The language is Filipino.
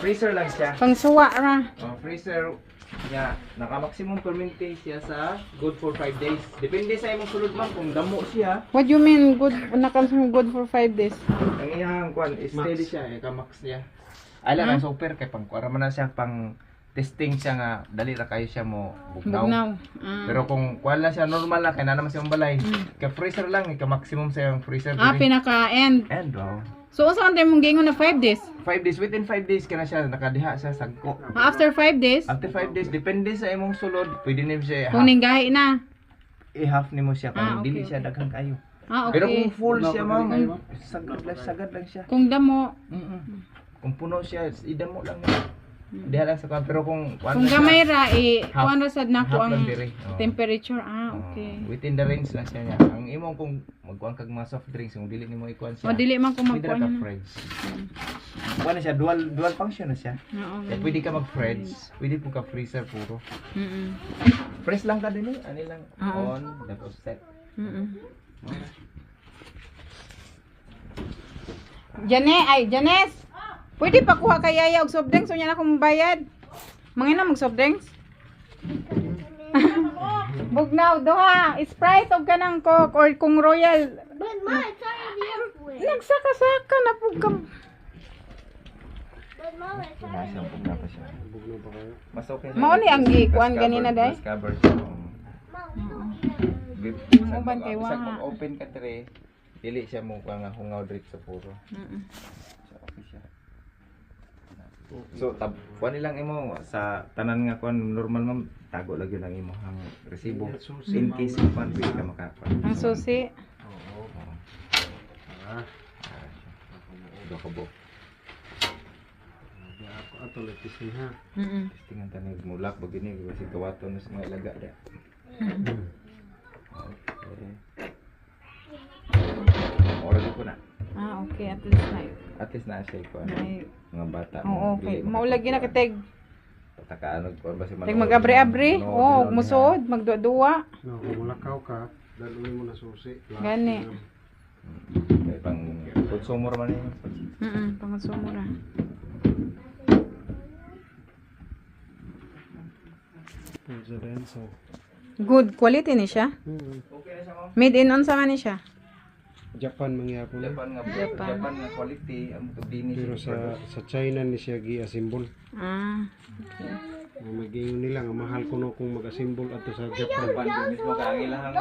freezer lang siya. Pang suwa ra. Freezer niya, naka-maximum permente siya sa good for 5 days. Depende sa imong sulod man kung damo siya. What you mean good good for 5 days? Ang iyang kwan, steady siya, ka-max niya. Ay lang, ang super kay pang kuwara man na siya pang testing siya nga dali ra kayo siya mo bugnaw. Bugnaw. Pero kung kuan lang siya normal lang kay na naman siyang balay. Ka freezer lang, ka-maximum sa yung freezer. Pinaka-end. And wow. So, unsa man tayo mong gingon na 5 days? 5 days, within 5 days ka na siya nakadiha sa sagko. After 5 days? After 5 days, depende sa imong sulod, pwede nimo siya Kung ninggahi na. i-half nimo siya kung okay, dili siya daghang kayo. Okay. Pero kung full siya ma'am, sagad lang siya. Kung damo. Kung puno siya, idamo lang niya. Diha lang sa kwan, pero kung Kung gamay ra, kuan ra sad nako half lang ang dire. temperature. Okay. Within the range lang siya niya. Ang imong kung magkuan kag mga soft drinks, kung dili nimo ikuan siya. Madili man kung Pwede ra ka magkuan. fridge. Kuan na siya, dual function na siya. Okay. Pwede ka mag-fridge, pwede po ka freezer puro. Press lang ka din ani lang on, tapos set. Janes! Pwede pa kuha kay Yaya og soft drinks unya na akong bayad. Mangina mag soft drinks? Bugnaw duha, Sprite og kanang Coke or kung Royal. But ma, it's already up with. Nagsaka-saka na pug ka. But mom, it's Nasa already bugna pa siya. Mas okay siya. Mao ni ang gikuan Mas ganina, covered, day? mas covered siya. Mo ban kay Bisag wa. mag-open ka dire, dili siya mo nga hungaw diri sa puro. So okay siya. So kuan nilang imo sa tanan nga kuan normal ma'am tago lagi lang imo ang resibo in case kuan pwede ka makakuan. Ang susi. Dokabo. Ako ato letis ha. Testingan tani mulak begini kasi kawaton sa mga ilaga da. Ora ko na. Okay, at least na. At least na siya ko Ay, mga bata. oo, okay. Maulagi na kiteg. Patakaano ko ba si Teg mag-abri-abri. Oh, musod, magduwa-duwa. No, kung mulakaw ka, daluin mo na susi. Gani. Kaya pang consumer man yun. Pangonsumo ra. So, Good quality ni siya. Okay na siya ma'am. Made in unsa man ni siya? Japan mangyapon. Japan nga Japan nga quality ang tubini Pero sa China ni siya gi-assemble. Okay. Ang magiingon nila nga mahal kuno kung mag-assemble ato sa Japan. Japan mismo ka ang ilahang